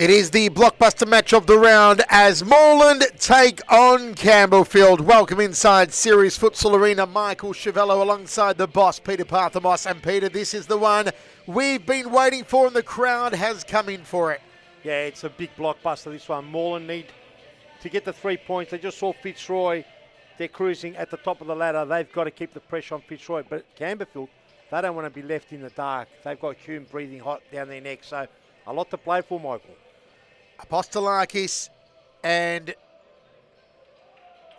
It is the blockbuster match of the round as Moreland take on Campbellfield. Welcome inside Series Futsal Arena. Michael Chiavello alongside the boss, Peter Parthamos. And Peter, this is the one we've been waiting for and the crowd has come in for it. Yeah, it's a big blockbuster, this one. Moreland need to get the 3 points. They just saw Fitzroy. They're cruising at the top of the ladder. They've got to keep the pressure on Fitzroy. But Campbellfield, they don't want to be left in the dark. They've got Hume breathing hot down their neck. So a lot to play for, Michael. Apostolakis and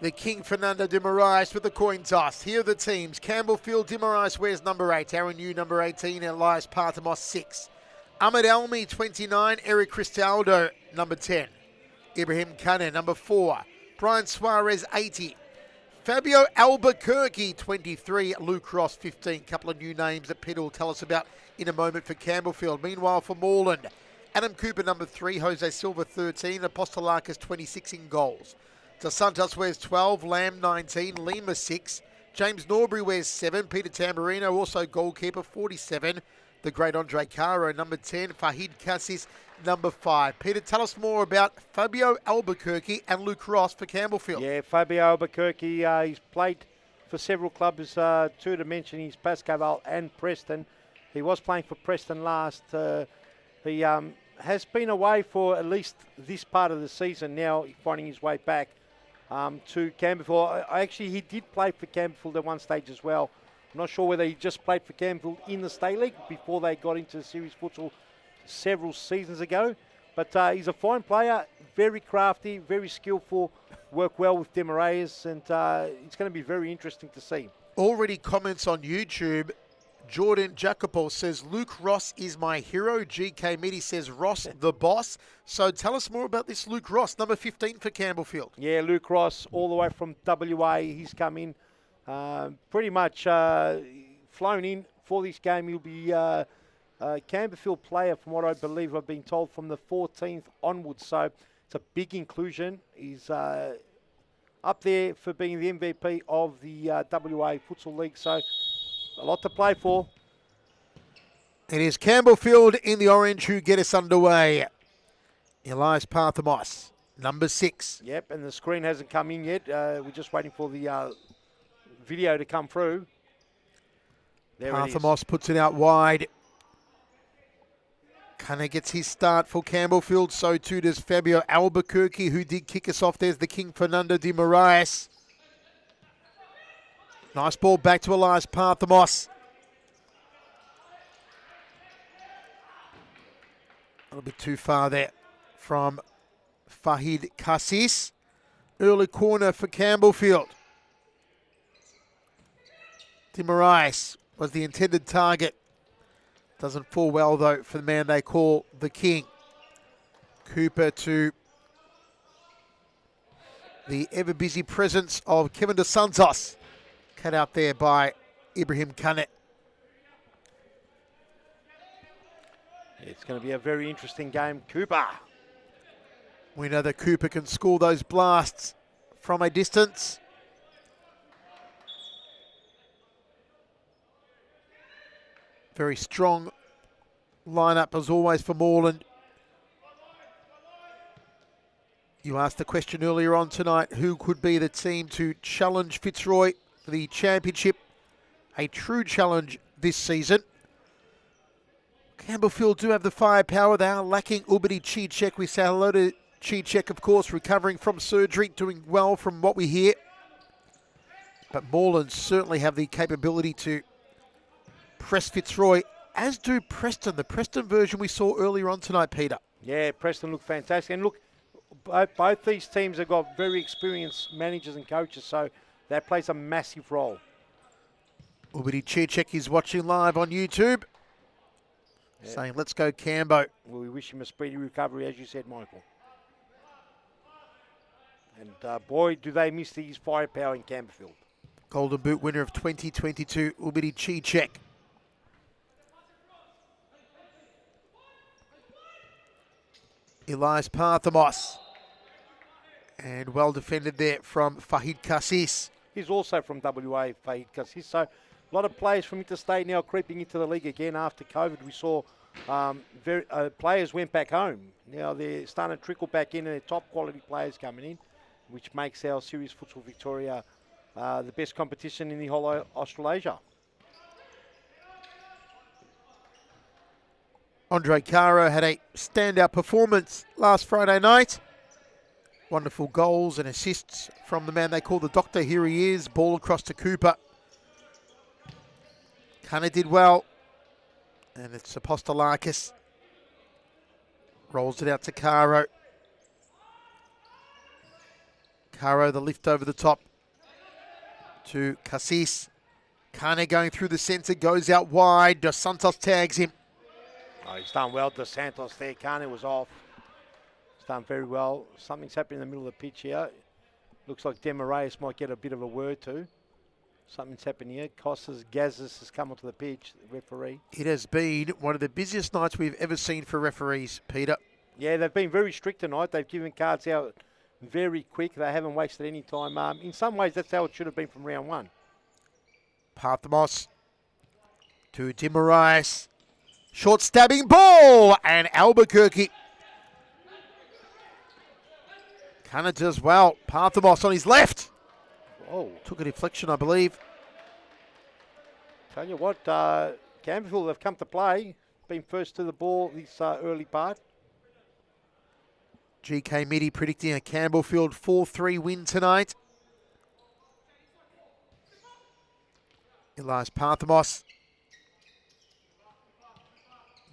the King Fernando de Moraes with the coin toss. Here are the teams. Campbellfield, de Moraes wears number 8. Aaron Yu, number 18. Elias Parthamos, 6. Ahmed Elmi, 29. Eric Cristaldo, number 10. Ibrahim Kane, number 4. Brian Suarez, 80. Fabio Albuquerque, 23. Luke Ross, 15. Couple of new names that Peter will tell us about in a moment for Campbellfield. Meanwhile, for Moreland, Adam Cooper, number 3. Jose Silva, 13. Apostolakis, 26 in goals. Dos Santos wears 12. Lamb, 19. Lima, 6. James Norbury wears 7. Peter Tamburino, also goalkeeper, 47. The great Andre Caro, number 10. Fahid Cassis, number 5. Peter, tell us more about Fabio Albuquerque and Luke Ross for Campbellfield. Yeah, Fabio Albuquerque, he's played for several clubs, two to mention. He's Pascaval and Preston. He was playing for Preston last. He has been away for at least this part of the season now, finding his way back to Campbellfield. He did play for Campbellfield at one stage as well. I'm not sure whether he just played for Campbellfield in the State League before they got into the Series Futsal several seasons ago. But he's a fine player, very crafty, very skillful, work well with De Moraes, and it's going to be very interesting to see. Already comments on YouTube. Jordan Jacopo says, Luke Ross is my hero. GK Mitty says, Ross the boss. So tell us more about this Luke Ross, number 15 for Campbellfield. Yeah, Luke Ross, all the way from WA. He's come in pretty much flown in for this game. He'll be a Campbellfield player, from what I believe I've been told, from the 14th onwards. So it's a big inclusion. He's up there for being the MVP of the WA Futsal League. So a lot to play for. It is Campbellfield in the orange who get us underway. Elias Parthamos, number 6. Yep, and the screen hasn't come in yet. We're just waiting for the video to come through. There Parthamos puts it out wide. Kane gets his start for Campbellfield. So too does Fabio Albuquerque, who did kick us off. There's the King Fernando de Moraes. Nice ball back to Elias Parthamos. A little bit too far there from Fahid Cassis. Early corner for Campbellfield. De Moraes was the intended target. Doesn't fall well, though, for the man they call the King. Cooper to the ever-busy presence of Kevin Dos Santos. Cut out there by Ibrahim Kane. It's going to be a very interesting game. Cooper. We know that Cooper can score those blasts from a distance. Very strong lineup as always for Moreland. You asked the question earlier on tonight, who could be the team to challenge Fitzroy for the championship? A true challenge this season. Campbellfield do have the firepower. They are lacking Ubedi Cicek. We say hello to Cicek, of course, recovering from surgery, doing well from what we hear. But Moreland certainly have the capability to press Fitzroy, as do Preston. The Preston version we saw earlier on tonight, Peter. Yeah, Preston look fantastic. And look, both these teams have got very experienced managers and coaches, so that plays a massive role. Ubedi Cicek is watching live on YouTube, saying, let's go Cambo. Well, we wish him a speedy recovery, as you said, Michael. And boy, do they miss his firepower in Campbellfield. Golden Boot winner of 2022, Ubedi Cicek. Elias Parthamos. And well defended there from Fahid Cassis. He's also from WA, Fahid Cassis. So a lot of players from interstate now creeping into the league again after COVID. We saw players went back home. Now they're starting to trickle back in, and they're top quality players coming in, which makes our Series Futsal Victoria the best competition in the whole Australasia. Andre Caro had a standout performance last Friday night. Wonderful goals and assists from the man they call the Doctor. Here he is, ball across to Cooper. Kind of did well. And it's Apostolakis. Rolls it out to Caro. Caro, the lift over the top to Cassis. Kane going through the centre, goes out wide. Dos Santos tags him. Oh, he's done well, Dos Santos there. Kane was off. He's done very well. Something's happening in the middle of the pitch here. Looks like Demaraeus might get a bit of a word too. Something's happened here. Costas Gazis has come onto the pitch, the referee. It has been one of the busiest nights we've ever seen for referees, Peter. Yeah, they've been very strict tonight. They've given cards out very quick. They haven't wasted any time. In some ways, that's how it should have been from round one. Parthamos to Demaraeus. Short stabbing ball, and Albuquerque kind of does well. Parthamos on his left. Oh, took a deflection, I believe. Tell you what, Campbellfield have come to play. Been first to the ball this early part. GK Midi predicting a Campbellfield 4-3 win tonight. Elias Parthamos.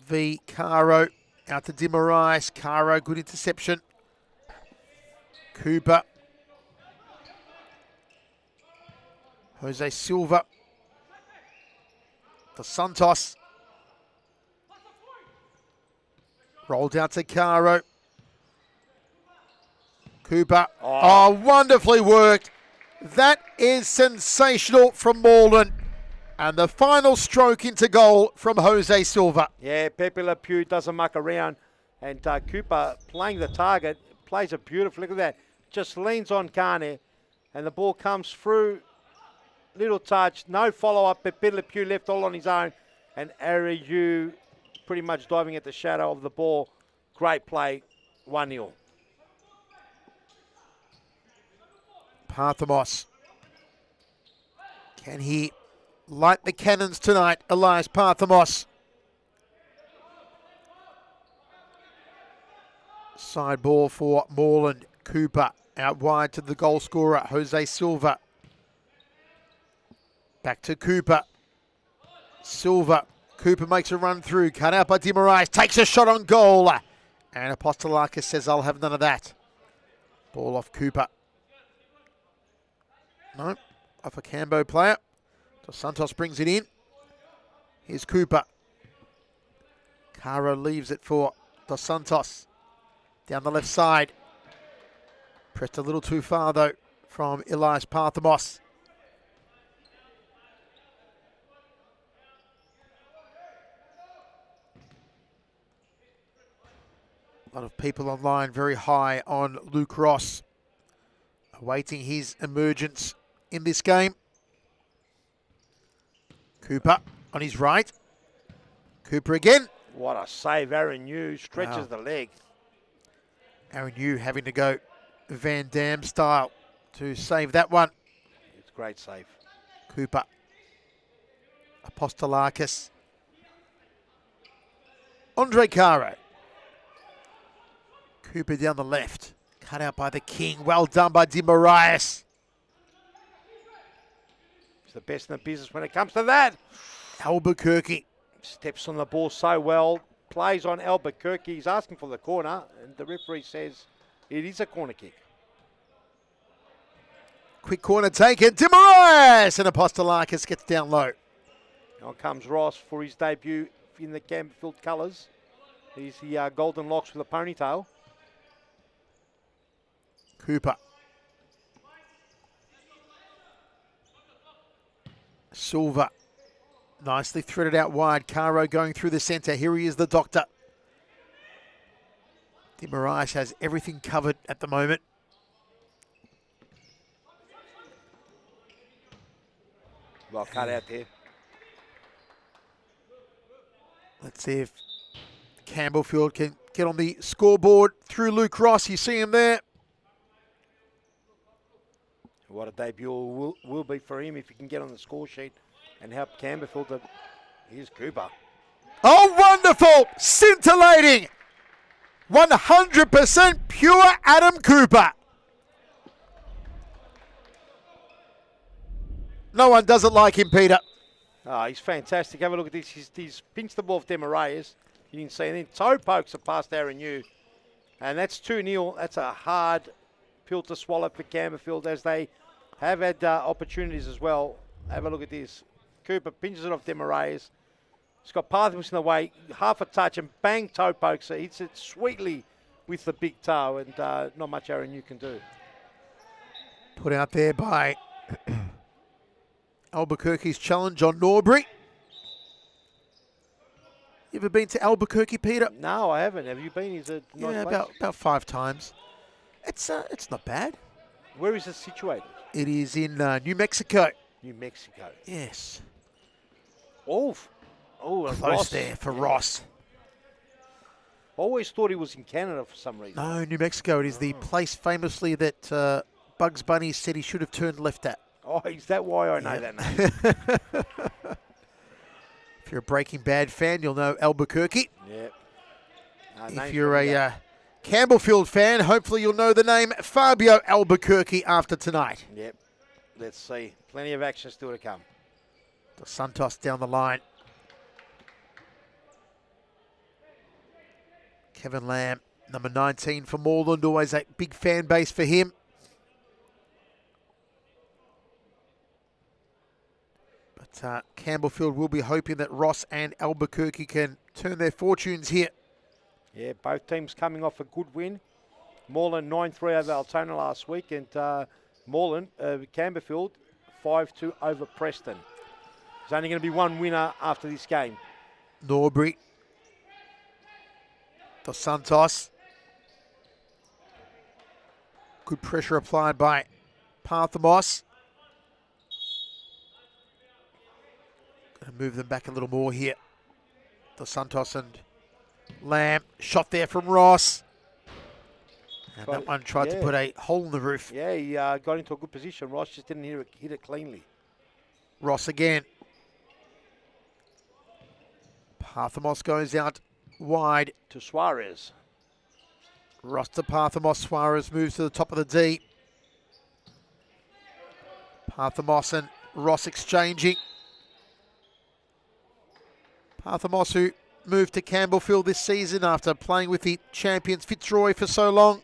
V. Caro out to Demaraeus. Caro, good interception. Cooper. Jose Silva. Dos Santos. Rolled out to Caro. Cooper. Oh, wonderfully worked. That is sensational from Moreland. And the final stroke into goal from Jose Silva. Yeah, Pepe Le Pew doesn't muck around. And Cooper playing the target, plays it beautifully. Look at that. Just leans on Kane. And the ball comes through. Little touch, no follow-up. Pepe Le Pew left all on his own. And Ariu pretty much diving at the shadow of the ball. Great play, 1-0. Parthamos. Can he light the cannons tonight? Elias Parthamos. Side ball for Moreland. Cooper out wide to the goal scorer, Jose Silva. Back to Cooper. Silva. Cooper makes a run through. Cut out by Demaraeus. Takes a shot on goal. And Apostolakis says, I'll have none of that. Ball off Cooper. No. Off a Cambo player. Dos Santos brings it in. Here's Cooper. Caro leaves it for Dos Santos. Down the left side. Pressed a little too far though from Elias Parthamos. A lot of people online very high on Luke Ross, awaiting his emergence in this game. Cooper on his right. Cooper again. What a save, Aaron Yu stretches the leg. Aaron Yu having to go Van Dam style to save that one. It's a great save. Cooper. Apostolakis. Andre Caro. Cooper down the left. Cut out by the King. Well done by Demaraeus. He's the best in the business when it comes to that. Albuquerque. Steps on the ball so well. Plays on Albuquerque. He's asking for the corner. And the referee says it is a corner kick. Quick corner taken. Demaraeus. And Apostolakis gets down low. Now comes Ross for his debut in the Campbellfield colours. He's the golden locks with a ponytail. Cooper. Silva. Nicely threaded out wide. Caro going through the centre. Here he is, the Doctor. Demaraeus has everything covered at the moment. Well cut out there. Let's see if Campbellfield can get on the scoreboard through Luke Ross. You see him there. What a debut will be for him if he can get on the score sheet and help Campbellfield. Here's Cooper. Oh, wonderful! Scintillating! 100% pure Adam Cooper. No one doesn't like him, Peter. Oh, he's fantastic. Have a look at this. He's pinched the ball off Demarayas. You can see. And then toe pokes it past Aaron Yu. And that's 2-0. That's a hard pill to swallow for Campbellfield as they have had opportunities as well. Have a look at this. Cooper pinches it off Demarayas. He's got Parthos in the way. Half a touch and bang, toe pokes it. Hits it sweetly with the big toe. And not much Aaron Yu can do. Put out there by Albuquerque's challenge on Norbury. You ever been to Albuquerque, Peter? No, I haven't. Have you been? Is it nice Yeah, place? about 5 times. It's not bad. Where is it situated? It is in New Mexico. New Mexico. Yes. Oh, Close Ross. there for Ross. Always thought he was in Canada for some reason. No, New Mexico. It is the place famously that Bugs Bunny said he should have turned left at. Oh, is that why I know that name? If you're a Breaking Bad fan, you'll know Albuquerque. Yep. If you're a Campbellfield fan, hopefully you'll know the name Fabio Albuquerque after tonight. Yep. Let's see. Plenty of action still to come. Dos Santos down the line. Kevin Lamb, number 19 for Moreland, always a big fan base for him. But Campbellfield will be hoping that Ross and Albuquerque can turn their fortunes here. Yeah, both teams coming off a good win. Moreland 9-3 over Altona last week, and Moreland, Campbellfield 5-2 over Preston. There's only going to be one winner after this game. Norbury. Dos Santos. Good pressure applied by Parthamos. Going to move them back a little more here. Dos Santos and Lamb. Shot there from Ross. And that one tried to put a hole in the roof. Yeah, he got into a good position. Ross just didn't hit it cleanly. Ross again. Parthamos goes out wide. To Suarez. Ross to Parthamos. Suarez moves to the top of the D. Parthamos and Ross exchanging. Parthamos, who moved to Campbellfield this season after playing with the champions Fitzroy for so long.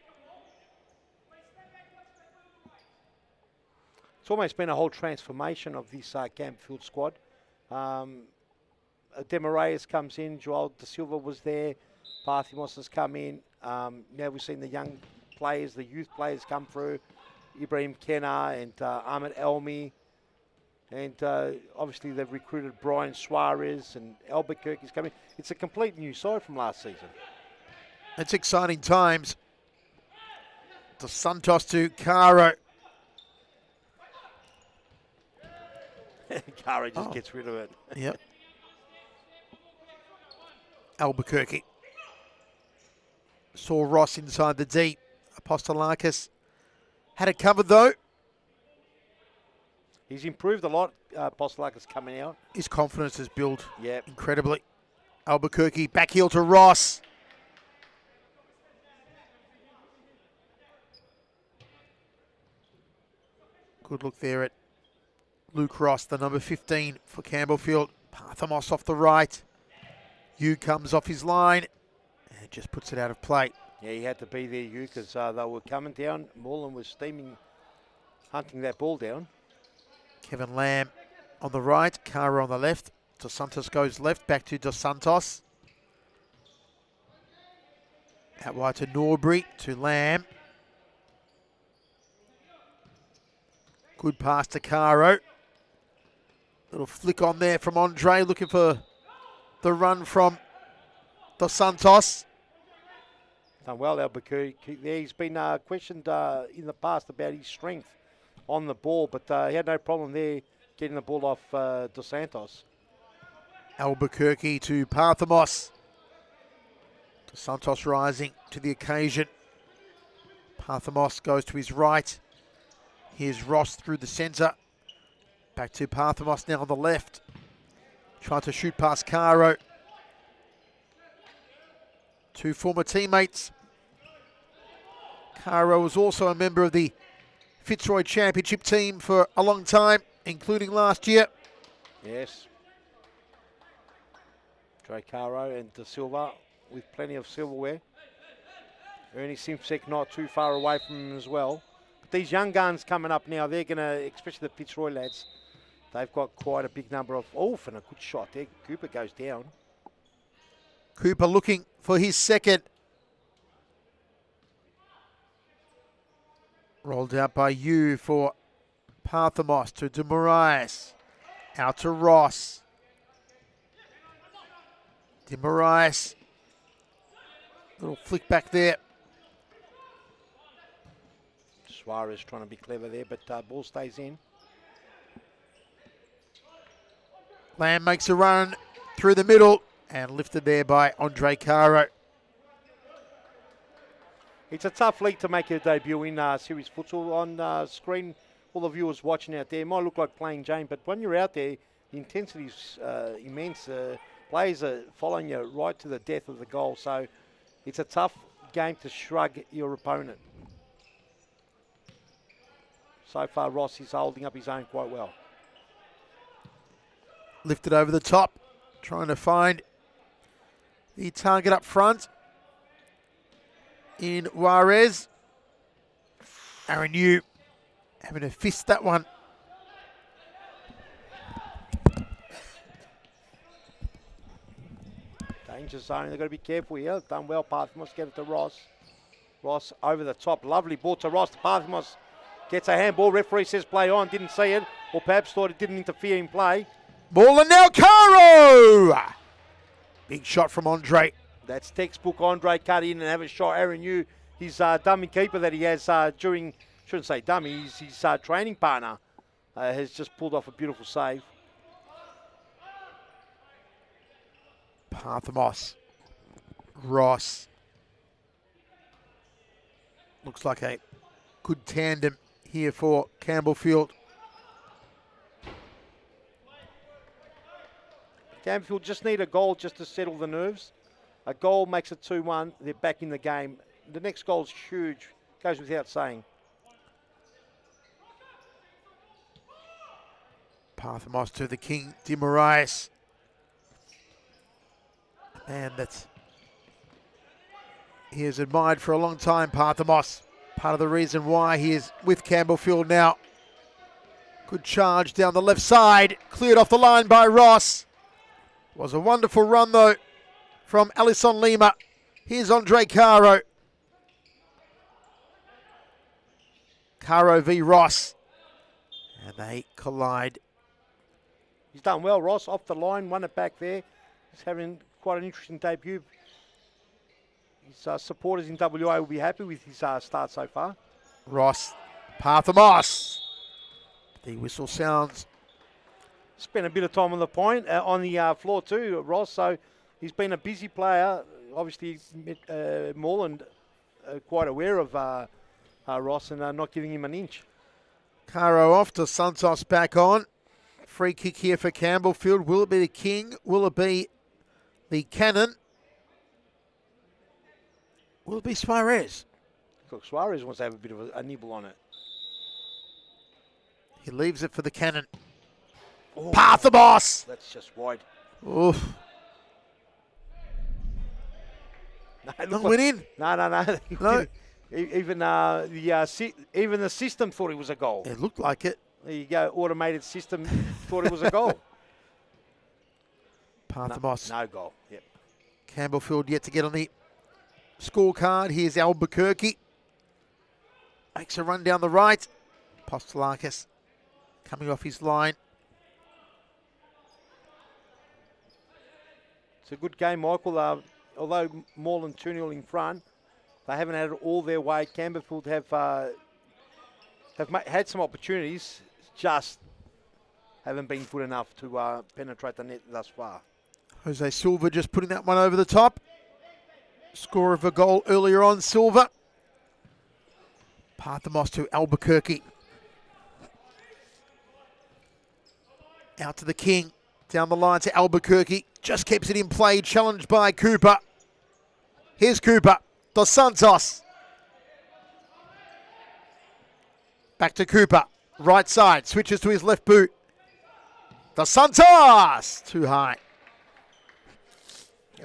It's almost been a whole transformation of this Campbellfield squad. Demarayas comes in, Joel Da Silva was there, Parthamos has come in. Now we've seen the young players, the youth players come through, Ibrahim Kenna and Ahmed Elmi. And obviously they've recruited Brian Suarez and Albuquerque's coming. It's a complete new side from last season. It's exciting times. Dos Santos to Caro. Caro just gets rid of it. Yep. Albuquerque. Saw Ross inside the D. Apostolakis had it covered though. He's improved a lot, Apostolakis coming out. His confidence has built Yep. incredibly. Albuquerque back heel to Ross. Good look there at Luke Ross, the number 15 for Campbellfield. Parthamos off the right. Yu comes off his line and just puts it out of play. Yeah, he had to be there, Yu, because they were coming down. Moreland was steaming, hunting that ball down. Kevin Lamb on the right, Caro on the left. Dos Santos goes left, back to Dos Santos. Out wide to Norbury, to Lamb. Good pass to Caro. Little flick on there from Andre, looking for the run from Dos Santos. Done well, Albuquerque there. He's been questioned in the past about his strength on the ball, but he had no problem there getting the ball off Dos Santos. Albuquerque to Parthamos. Santos rising to the occasion. Parthamos goes to his right. Here's Ross through the centre. Back to Parthamos now on the left. Trying to shoot past Caro. Two former teammates. Caro was also a member of the Fitzroy Championship team for a long time, including last year. Yes. Dre Caro and De Silva with plenty of silverware. Ernie Simpsek not too far away from him as well. But these young guns coming up now, they're going to, especially the Fitzroy lads, they've got quite a big number of... Oh, and a good shot there. Cooper goes down. Cooper looking for his second. Rolled out by you for Parthamos to De Moraes. Out to Ross. De Moraes. Little flick back there. Suarez trying to be clever there, but ball stays in. Lamb makes a run through the middle and lifted there by Andre Caro. It's a tough league to make your debut in series futsal. On screen, all the viewers watching out there, it might look like playing Jane, but when you're out there, the intensity is immense. Players are following you right to the death of the goal, so it's a tough game to shrug your opponent. So far, Ross is holding up his own quite well. Lifted over the top, trying to find the target up front in Juarez. Aaron Yu having to fist that one. Danger zone, they've got to be careful here. Done well, Parthamos, get it to Ross. Ross over the top, lovely ball to Ross. Parthamos gets a handball, referee says play on, didn't see it, or perhaps thought it didn't interfere in play. Moreland now, Caro! Big shot from Andre. That's textbook. Andre cut in and have a shot. Aaron Yu, his dummy keeper that he has during, shouldn't say dummy, his training partner, has just pulled off a beautiful save. Parthamos. Ross. Looks like a good tandem here for Campbellfield. Campbellfield just need a goal just to settle the nerves. A goal makes it 2-1. They're back in the game. The next goal is huge. Goes without saying. Parthamos to the king, De Moraes. A man that he has admired for a long time, Parthamos. Part of the reason why he is with Campbellfield now. Good charge down the left side. Cleared off the line by Ross. Was a wonderful run, though, from Alison Lima. Here's Andre Caro. Caro v. Ross. And they collide. He's done well, Ross. Off the line, won it back there. He's having quite an interesting debut. His supporters in WA will be happy with his start so far. Ross. Parthamos. The whistle sounds. Spent a bit of time on the point, on the floor too, Ross. So he's been a busy player. Obviously, Moreland quite aware of Ross and not giving him an inch. Caro off to Santos back on. Free kick here for Campbellfield. Will it be the king? Will it be the cannon? Will it be Suarez? Look, Suarez wants to have a bit of a nibble on it. He leaves it for the cannon. Oh, Parthamos! That's just wide. Oof. No, went in. No. No. Even the system thought it was a goal. It looked like it. There you go. Automated system thought it was a goal. Parthamos. No goal. Yep. Campbellfield yet to get on the scorecard. Here's Albuquerque. Makes a run down the right. Postolakis coming off his line. It's a good game, Michael. Although Moreland 2-0 in front, they haven't had it all their way. Campbellfield have had some opportunities, just haven't been good enough to penetrate the net thus far. Jose Silva just putting that one over the top. scorer of a goal earlier on, Silver. Parthamos to Albuquerque. Out to the King. Down the line to Albuquerque. Just keeps it in play. Challenged by Cooper. Here's Cooper. Dos Santos. Back to Cooper. Right side. Switches to his left boot. Dos Santos. Too high.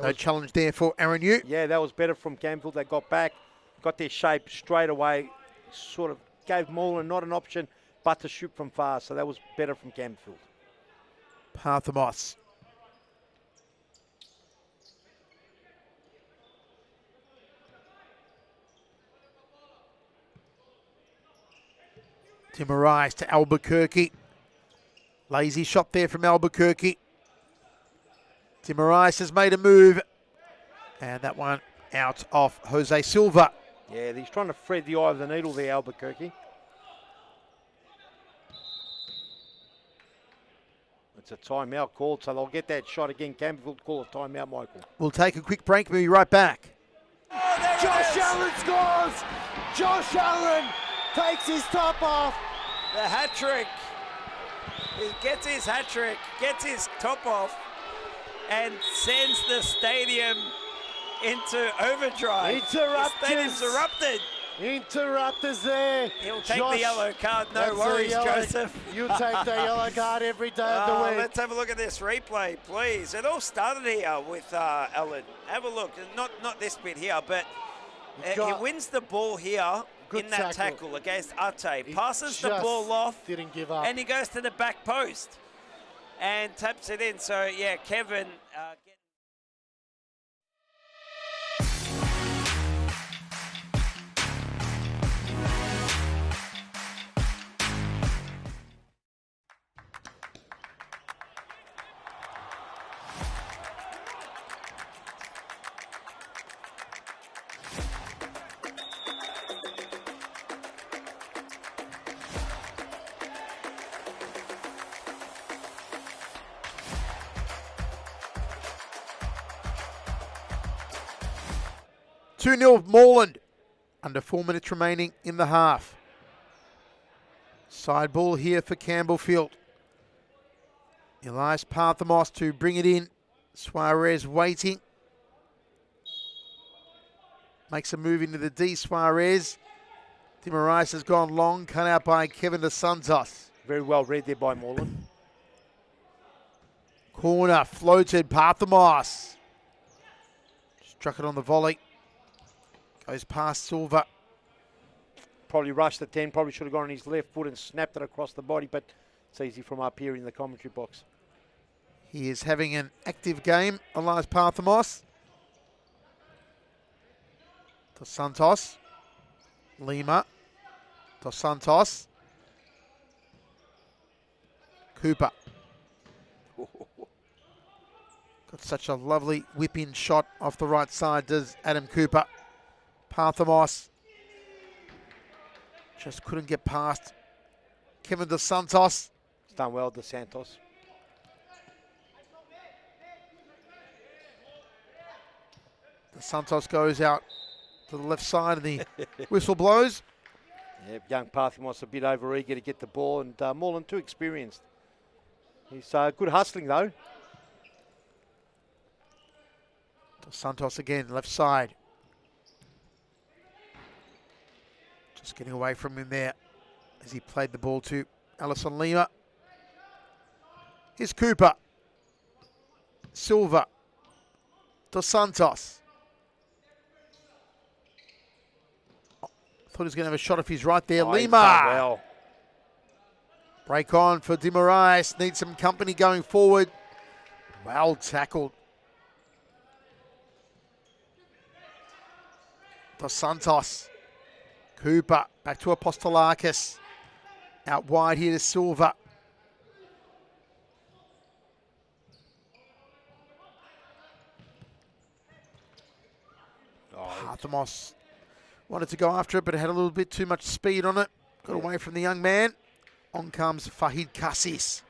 No challenge there for Aaron Yu. Yeah, that was better from Campbellfield. They got back, got their shape straight away, sort of gave Moreland not an option, but to shoot from far. So that was better from Campbellfield. Parthamos. Timorais to Albuquerque. Lazy shot there from Albuquerque. Timorais has made a move. And that one out off Jose Silva. Yeah, he's trying to thread the eye of the needle there, Albuquerque. It's a timeout called, so they'll get that shot again. Campbellfield call a timeout, Michael. We'll take a quick break. We'll be right back. Oh, Josh Allen scores! Josh Allen takes his top off. The hat trick. He gets his hat trick, gets his top off, and sends the stadium into overdrive. Interrupters. The stadium's erupted. Interrupters there. He'll take Josh, the yellow card, no that's the worries, yellow. Joseph. You take the yellow card every day of the week. Let's have a look at this replay, please. It all started here with Allen. Have a look. Not this bit here, but he wins the ball here in that tackle against Arte. Passes the ball off. Didn't give up. And he goes to the back post and taps it in. So, yeah, Kevin... 2-0 Moreland. Under 4 minutes remaining in the half. Side ball here for Campbellfield. Elias Parthamos to bring it in. Suarez waiting. Makes a move into the D. Suarez. Timorais has gone long. Cut out by Kevin Dos Santos. Very well read there by Moreland. Corner floated. Parthamos. Struck it on the volley. Goes past Silva. Probably rushed the 10, probably should have gone on his left foot and snapped it across the body, but it's easy from up here in the commentary box. He is having an active game, Elias Parthamos. Dos Santos. Lima. Dos Santos. Cooper. Got such a lovely whip-in shot off the right side, does Adam Cooper. Parthamos just couldn't get past Kevin Dos Santos. It's done well, Dos Santos. Dos Santos goes out to the left side and the whistle blows. Yeah, young Parthamos a bit over-eager to get the ball, and Moreland too experienced. He's good hustling though. Dos Santos again, left side. Just getting away from him there as he played the ball to Alison Lima. Here's Cooper. Silva. Dos Santos. Thought he was going to have a shot off his right there. Lima. Well. Break on for Timorais. Needs some company going forward. Well tackled. Dos Santos. Cooper back to Apostolakis. Out wide here to Silva. Parthamos wanted to go after it, but it had a little bit too much speed on it. Got away from the young man. On comes Fahid Cassis.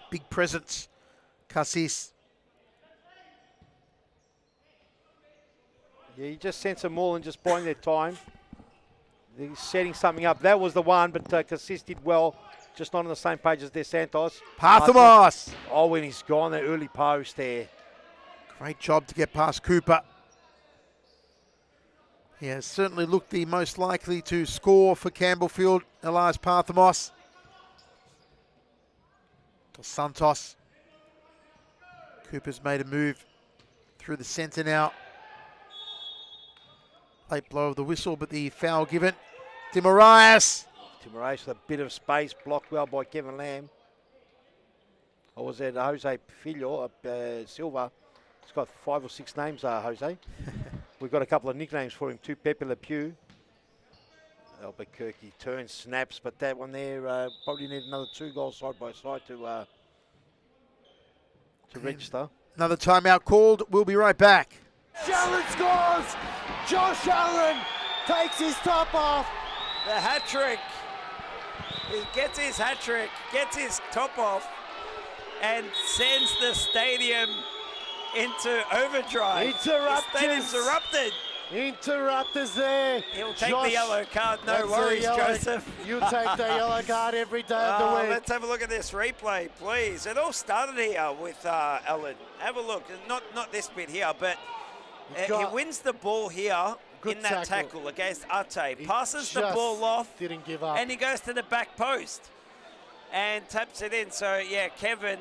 Big presence. Cassis. Yeah, you just sense them all and just buying their time. He's setting something up. That was the one, but Cassis did well. Just not on the same page as De Santos. Parthamos. Oh, when he's gone, that early post there. Great job to get past Cooper. He has certainly looked the most likely to score for Campbellfield, Elias Parthamos. Dos Santos. Cooper's made a move through the centre now. Late blow of the whistle, but the foul given. Timorias. Timorias with a bit of space, blocked well by Kevin Lamb. Or was that Jose Filho, Silva? He's got 5 or 6 names, Jose. We've got a couple of nicknames for him too, Pepe Le Pew. Albuquerque turns, snaps, but that one there probably need another 2 goals side by side to register. Another timeout called. We'll be right back. Allen scores! Josh Allen takes his top off. The hat-trick. He gets his hat-trick, gets his top off, and sends the stadium into overdrive. The stadium's erupted. Interrupters there. He'll take the yellow card, no worries, Joseph. You take the yellow card every day of the week. Let's have a look at this replay, please. It all started here with Allen. Have a look. Not this bit here, but he wins the ball here in that tackle against R10. Passes the ball off. Didn't give up. And he goes to the back post and taps it in. So, yeah, Kevin...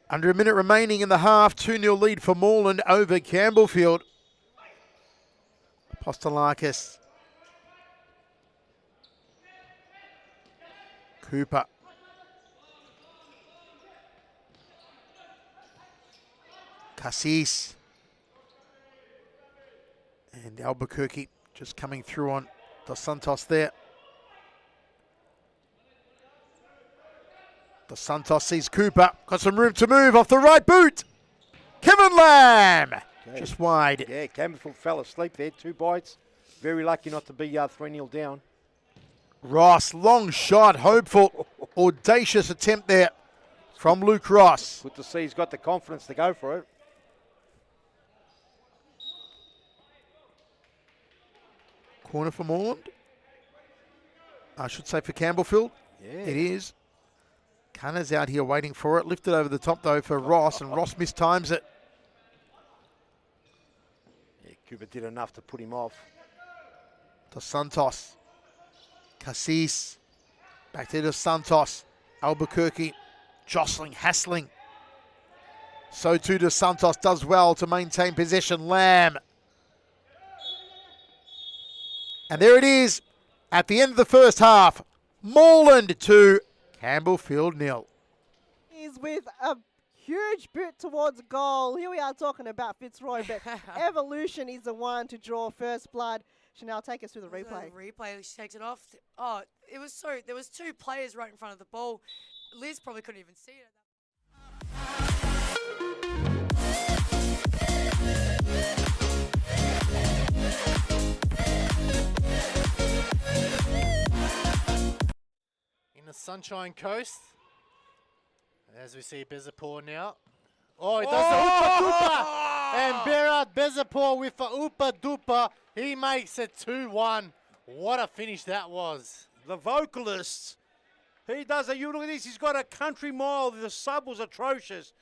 Under a minute remaining in the half, 2-0 lead for Moreland over Campbellfield. Apostolakis. Cooper. Cassis. And Albuquerque just coming through on Dos Santos there. Dos Santos sees Cooper. Got some room to move off the right boot. Kevin Lamb. Okay. Just wide. Yeah, Campbellfield fell asleep there. 2 bites. Very lucky not to be 3-0 down. Ross, long shot, hopeful, audacious attempt there from Luke Ross. Good to see he's got the confidence to go for it. Corner for Moreland. I should say for Campbellfield. Yeah. It is. Cunner's out here waiting for it. Lifted over the top, though, for Ross, and Ross mistimes it. Yeah, Cooper did enough to put him off. Dos Santos. Cassis. Back to Dos Santos. Albuquerque jostling, hassling. So too Dos Santos does well to maintain possession. Lamb. And there it is at the end of the first half. Moreland 2, Campbellfield 0. He's with a huge boot towards goal. Here we are talking about Fitzroy, but Evolution is the one to draw first blood. Chanel, take us through the replay. Replay, she takes it off. Oh, it was so, there was 2 players right in front of the ball. Liz probably couldn't even see it. In the Sunshine Coast, as we see Bezapur now. Oh, he does the Oopa Doopa! And Berat Bezapur with the Oopa Doopa. He makes it 2-1. What a finish that was. The vocalist, he does a, you look at this, he's got a country mile. The sub was atrocious.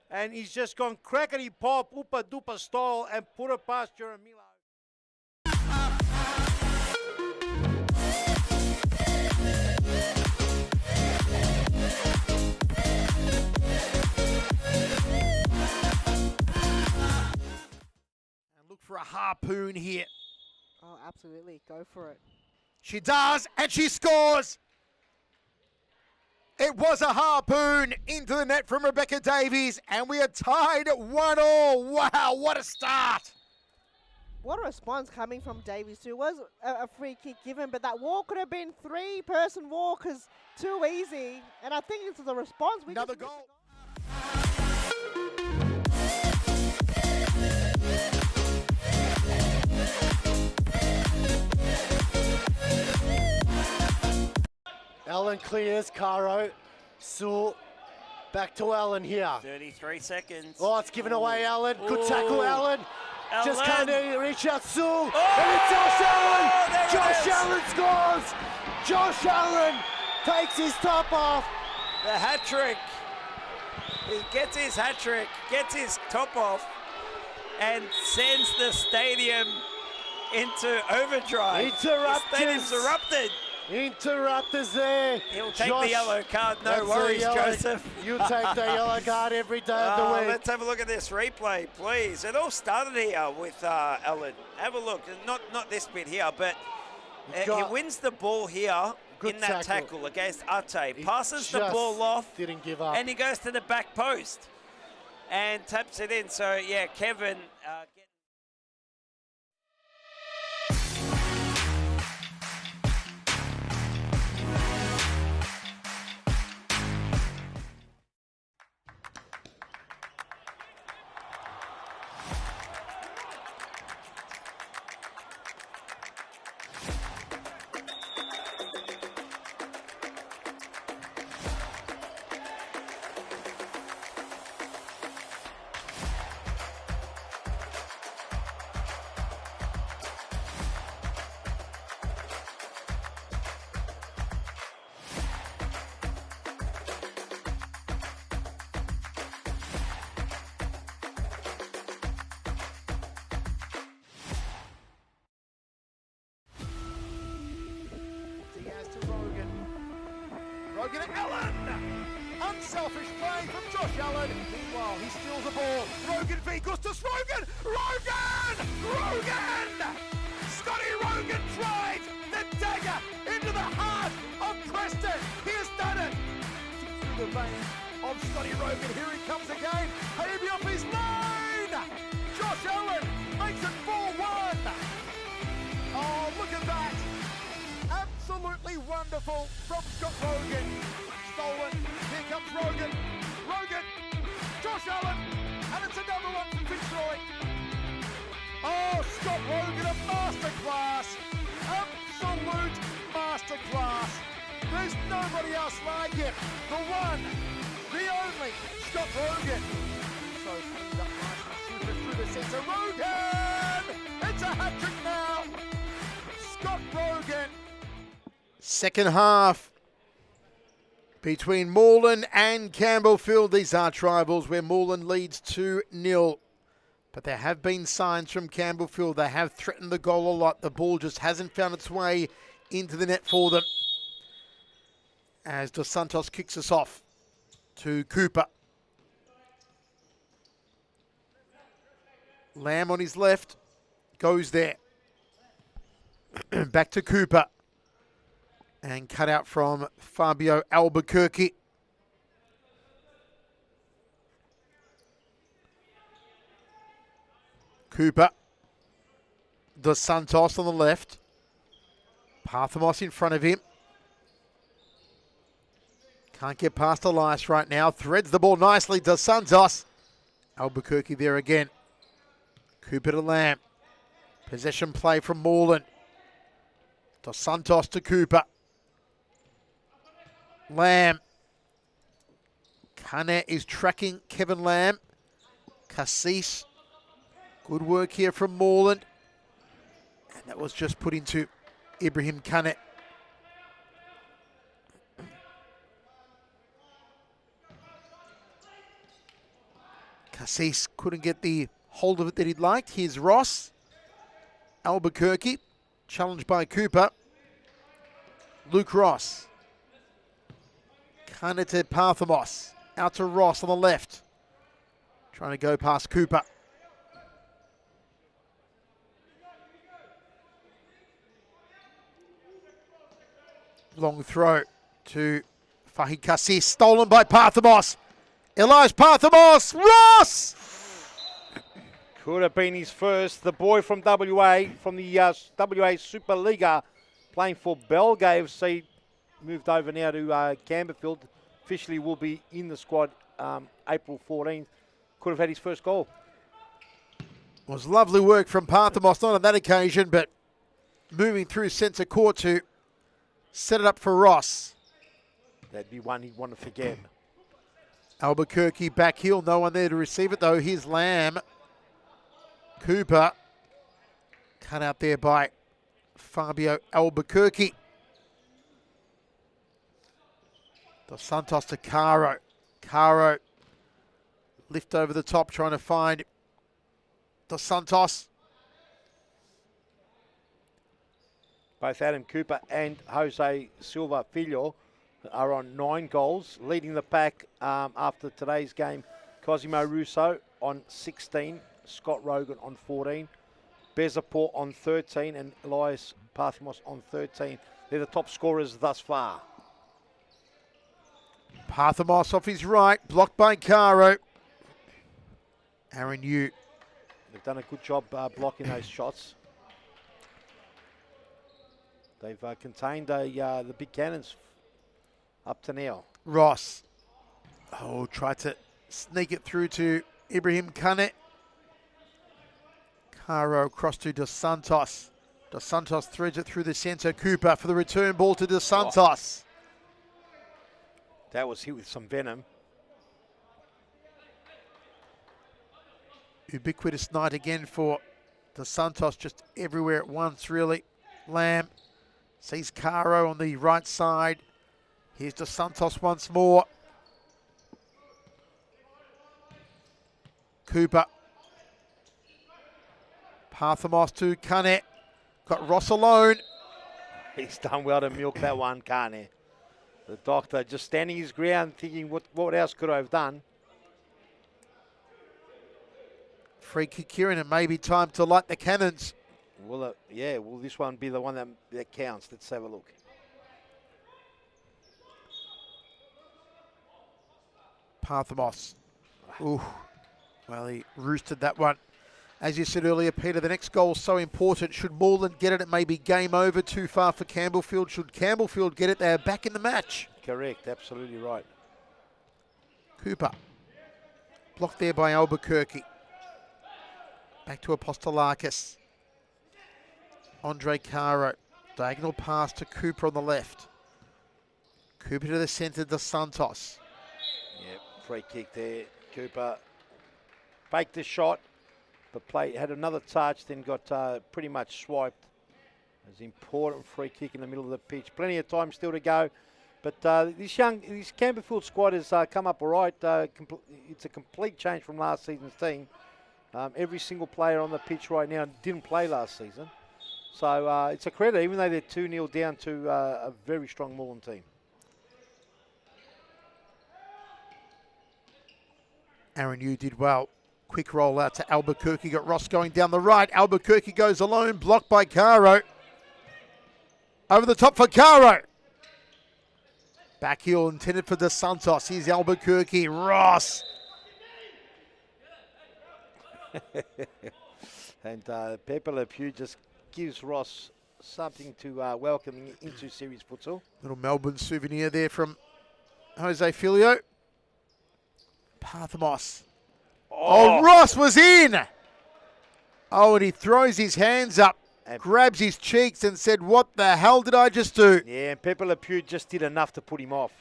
And he's just gone crackety pop, Oopa Doopa style, and put it past Jeremilo. Look for a harpoon here. Oh, absolutely. Go for it. She does, and she scores. It was a harpoon into the net from Rebecca Davies, and we are tied 1-1. Wow, what a start. What a response coming from Davies too. It was a free kick given, but that wall could have been three-person wall because too easy. And I think it's the response. We Another just missed goal. Allen clears, Caro, Sewell, back to Allen here. 33 seconds. Oh, it's given away, Allen. Good tackle, Allen. Just Allen. can't reach out, Sewell. Oh, And it's Josh Allen. there it Josh is. Allen scores. Josh Allen takes his top off. The hat trick. He gets his hat trick, gets his top off, and sends the stadium into overdrive. Interrupters. The stadium's erupted. Interrupters there. He'll take Josh, the yellow card, no that's a worries, yellow- Joseph. You take the yellow card every day of the week. Let's have a look at this replay, please. It all started here with Allen. Have a look. Not this bit here, but he wins the ball here Good in that tackle against R10. Passes the ball off, Didn't give up. and he goes to the back post and taps it in. So, yeah, Kevin... Diaz to Rogan. Rogan to Allen. Unselfish play from Josh Allen. Meanwhile, he steals the ball. Rogan v. Gustus Rogan. Rogan! Rogan! Scotty Rogan tried the dagger into the heart of Preston. He has done it. Through the veins of Scotty Rogan. Here he comes again. Havey off his line. Josh Allen makes it 4-1. Oh, look at that. Absolutely wonderful from Scott Rogan. Stolen. Here comes Rogan. Rogan. Josh Allen. And it's another one from Fitzroy. Oh, Scott Rogan, a masterclass. Absolute masterclass. There's nobody else like him. The one, the only, Scott Rogan. So cleaned up nicely, super through the centre. Rogan! It's a hat-trick now. Scott Rogan. Second half between Moreland and Campbellfield. These are tribals where Moreland leads 2-0. But there have been signs from Campbellfield. They have threatened the goal a lot. The ball just hasn't found its way into the net for them. As Dos Santos kicks us off to Cooper. Lamb on his left. Goes there. Back to Cooper. And cut out from Fabio Albuquerque. Cooper. Dos Santos on the left. Parthamos in front of him. Can't get past Elias right now. Threads the ball nicely. Dos Santos. Albuquerque there again. Cooper to Lamb. Possession play from Moreland. Dos Santos to Cooper. Lamb. Kane is tracking Kevin Lamb. Cassis. Good work here from Moreland. And that was just put into Ibrahim Kane. Cassis couldn't get the hold of it that he'd liked. Here's Ross. Albuquerque. Challenged by Cooper. Luke Ross. Kane to Parthamos. Out to Ross on the left. Trying to go past Cooper. Long throw to Fahid Kassis stolen by Parthamos. Elijah Parthamos. Ross! Could have been his first. The boy from WA, from the WA Superliga, playing for Belga FC, moved over now to Campbellfield. Officially will be in the squad April 14th. Could have had his first goal. Was lovely work from Parthamos, not on that occasion, but moving through centre court to set it up for Ross. That'd be one he'd want to forget. Albuquerque back heel, no one there to receive it though. Here's Lamb. Cooper cut out there by Fabio Albuquerque. Dos Santos to Caro. Caro lift over the top trying to find Dos Santos. Both Adam Cooper and Jose Silva Filho are on 9 goals, leading the pack after today's game. Cosimo Russo on 16, Scott Rogan on 14, Bezaport on 13, and Elias Parthamos on 13. They're the top scorers thus far. Parthamos off his right, blocked by Caro. Aaron Yu. They've done a good job blocking those shots. They've contained the big cannons up to now. Ross. Oh, tried to sneak it through to Ibrahim Kane. Caro across to Dos Santos. Dos Santos threads it through the centre. Cooper for the return ball to Dos Santos. That was hit with some venom. Ubiquitous night again for Dos Santos, just everywhere at once, really. Lamb sees Caro on the right side. Here's Dos Santos once more. Cooper. Parthamos to Kane. Got Ross alone. He's done well to milk that one, Kane. The doctor just standing his ground, thinking what else could I have done? Free kick here, and it may be time to light the cannons. Will this one be the one that counts? Let's have a look. Parthamos. Ooh. Well, he roosted that one. As you said earlier, Peter, the next goal is so important. Should Moreland get it, it may be game over. Too far for Campbellfield. Should Campbellfield get it, they are back in the match. Correct, absolutely right. Cooper. Blocked there by Albuquerque. Back to Apostolakis. Andre Caro. Diagonal pass to Cooper on the left. Cooper to the centre, Dos Santos. Yep, free kick there. Cooper faked the shot, but had another touch, then got pretty much swiped. It was an important free kick in the middle of the pitch. Plenty of time still to go. But this Campbellfield squad has come up all right. It's a complete change from last season's team. Every single player on the pitch right now didn't play last season. So it's a credit, even though they're 2-0 down to a very strong Moreland team. Aaron Yu did well. Quick roll out to Albuquerque. Got Ross going down the right. Albuquerque goes alone. Blocked by Caro. Over the top for Caro. Back heel intended for Dos Santos. Here's Albuquerque. Ross. And Pepe Le Pew just gives Ross something to welcome into series futsal. Little Melbourne souvenir there from Jose Filho. Parthamos. Oh, Ross was in. Oh, and he throws his hands up, grabs his cheeks and said, what the hell did I just do? Yeah, and Pepe Le Pew just did enough to put him off.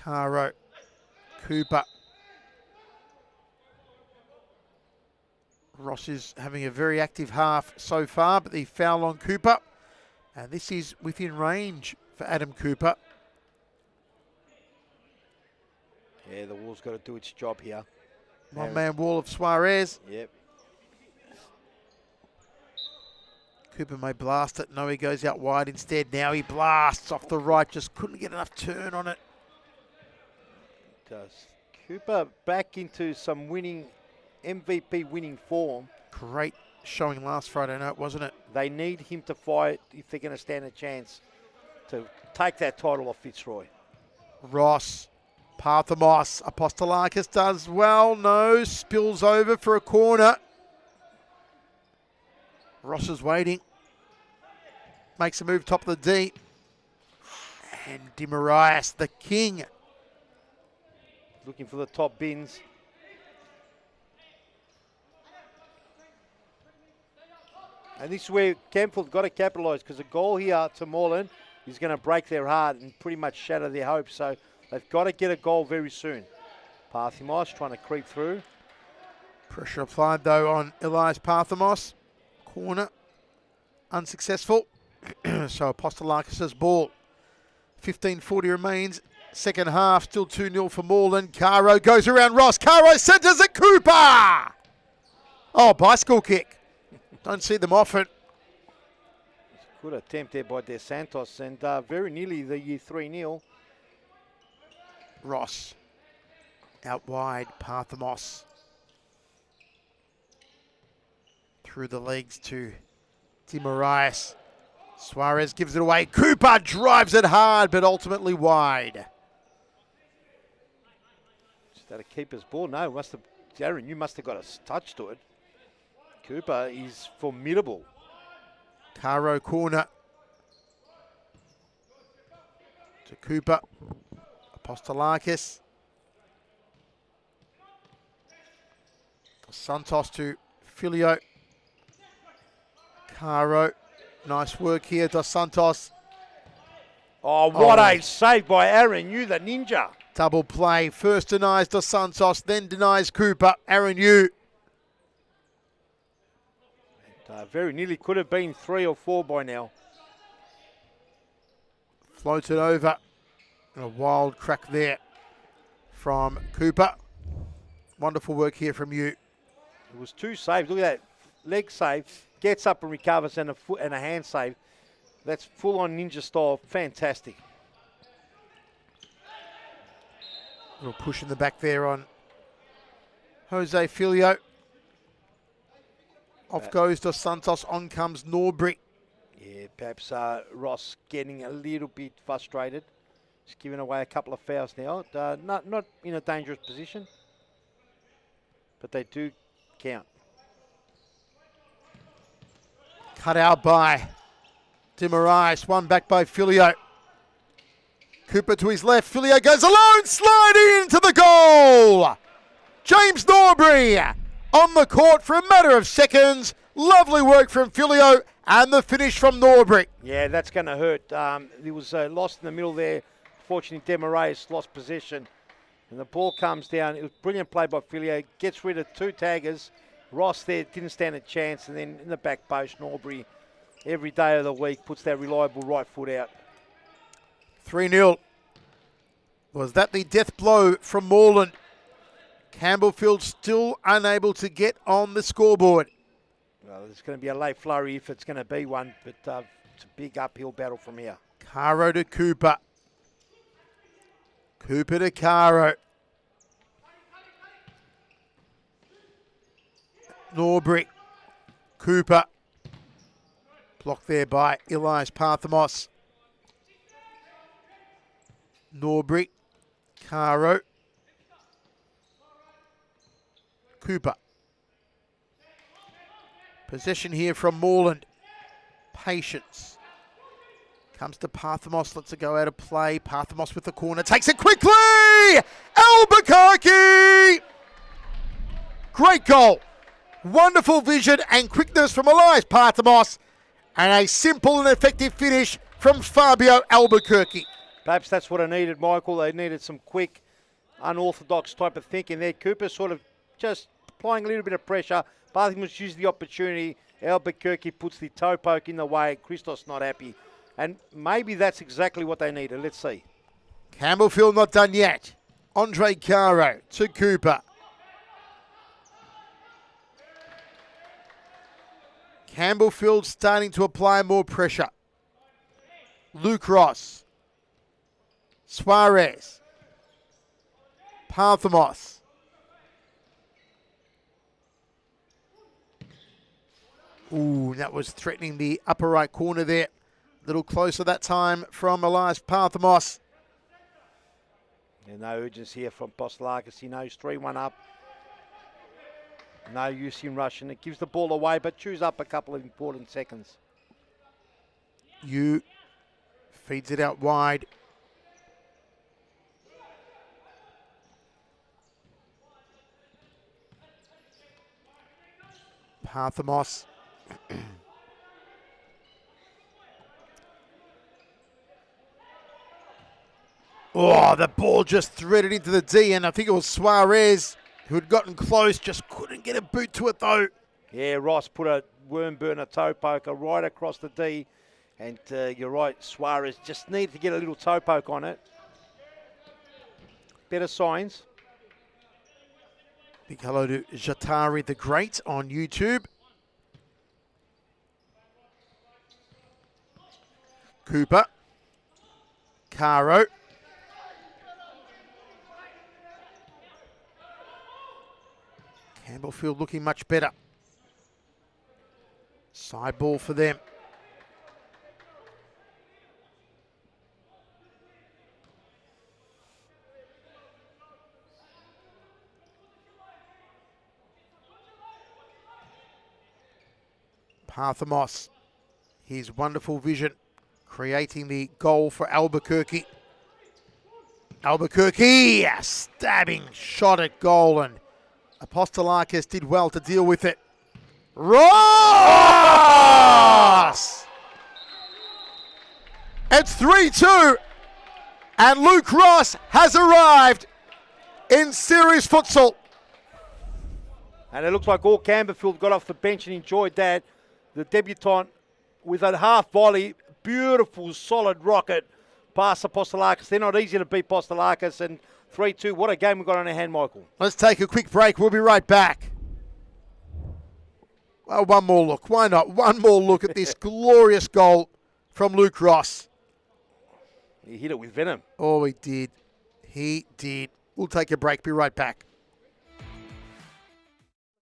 Caro. Cooper. Ross is having a very active half so far, but the foul on Cooper. And this is within range for Adam Cooper. Yeah, the wall's got to do its job here. One-man wall of Suarez. Yep. Cooper may blast it. No, he goes out wide instead. Now he blasts off the right. Just couldn't get enough turn on it. Does. Cooper back into some MVP winning form. Great showing last Friday night, wasn't it? They need him to fight if they're going to stand a chance to take that title off Fitzroy. Ross, Parthamos, Apostolakis does well. No, spills over for a corner. Ross is waiting. Makes a move top of the D. And Demarias, the king. Looking for the top bins. And this is where Campbellfield got to capitalise, because a goal here to Moreland is going to break their heart and pretty much shatter their hopes. So they've got to get a goal very soon. Parthamos trying to creep through. Pressure applied though on Elias Parthamos. Corner. Unsuccessful. So Apostolakis' ball. 15:40 remains. Second half, still 2-0 for Moreland. Caro goes around Ross. Caro centres it. Cooper! Oh, bicycle kick. Don't see them often. Good attempt there by De Santos, and very nearly the 3-0. Ross. Out wide, Parthamos. Through the legs to Demarias. Suarez gives it away. Cooper drives it hard, but ultimately wide. Is that a keeper's ball? No, Darren, you must have got a touch to it. Cooper is formidable. Caro corner. To Cooper. Apostolakis. Santos to Filio. Caro. Nice work here, Dos Santos. Oh, what a save by Aaron Yu, the ninja. Double play. First denies Dos Santos, then denies Cooper. Aaron Yu. Very nearly could have been 3 or 4 by now. Floated over. And a wild crack there from Cooper. Wonderful work here from Yu. It was 2 saves. Look at that leg save. Gets up and recovers, and a foot and a hand save. That's full on ninja style. Fantastic. Little push in the back there on Jose Filio. Off goes Dos Santos. On comes Norbury. Yeah, perhaps Ross getting a little bit frustrated. He's giving away a couple of fouls now. Not in a dangerous position, but they do count. Cut out by Demarias. One back by Filio. Cooper to his left. Filio goes alone, sliding into the goal. James Norbury on the court for a matter of seconds. Lovely work from Filio and the finish from Norbury. Yeah, that's going to hurt. There was lost in the middle there. Fortunately, Demarias lost possession. And the ball comes down. It was brilliant play by Filio. Gets rid of 2 taggers. Ross there didn't stand a chance. And then in the back post, Norbury, every day of the week, puts that reliable right foot out. 3-0. Was that the death blow from Moreland? Campbellfield still unable to get on the scoreboard. Well, there's going to be a late flurry if it's going to be one, but it's a big uphill battle from here. Caro to Cooper. Cooper to Caro. Norbury. Cooper. Blocked there by Elias Parthamos. Norbury. Caro. Cooper. Possession here from Moreland. Patience. Comes to Parthamos, lets it go out of play. Parthamos with the corner, takes it quickly! Albuquerque! Great goal. Wonderful vision and quickness from Elias Parthamos. And a simple and effective finish from Fabio Albuquerque. Perhaps that's what I needed, Michael. They needed some quick, unorthodox type of thinking there. Cooper sort of just applying a little bit of pressure. Parthamos used the opportunity. Albuquerque puts the toe poke in the way. Christos not happy. And maybe that's exactly what they needed. Let's see. Campbellfield not done yet. Andre Caro to Cooper. Campbellfield starting to apply more pressure. Luke Ross. Suarez. Parthamos. Ooh, that was threatening the upper right corner there. A little closer that time from Elias Parthamos. Yeah, no urgency here from Apostolakis. He knows 3-1 up. No use in rushing. It gives the ball away, but chews up a couple of important seconds. You feeds it out wide. Parthamos. Oh, the ball just threaded into the D, and I think it was Suarez who had gotten close, just couldn't get a boot to it though. Yeah, Ross put a worm burner toe poker right across the D, and you're right, Suarez just needed to get a little toe poke on it. Better signs. Big hello to Jatari the Great on YouTube. Cooper. Caro. Campbellfield looking much better. Side ball for them. Parthamos, his wonderful vision, creating the goal for Albuquerque. Albuquerque, a stabbing shot at goal, and Apostolakis did well to deal with it. Ross! It's 3-2, and Luke Ross has arrived in series futsal. And it looks like all Campbellfield got off the bench and enjoyed that. The debutant with a half volley, beautiful, solid rocket past Apostolakis. They're not easy to beat Apostolakis, and 3-2. What a game we've got on our hand, Michael. Let's take a quick break. We'll be right back. Well, one more look. Why not? One more look at this glorious goal from Luke Ross. He hit it with venom. Oh, he did. He did. We'll take a break. Be right back.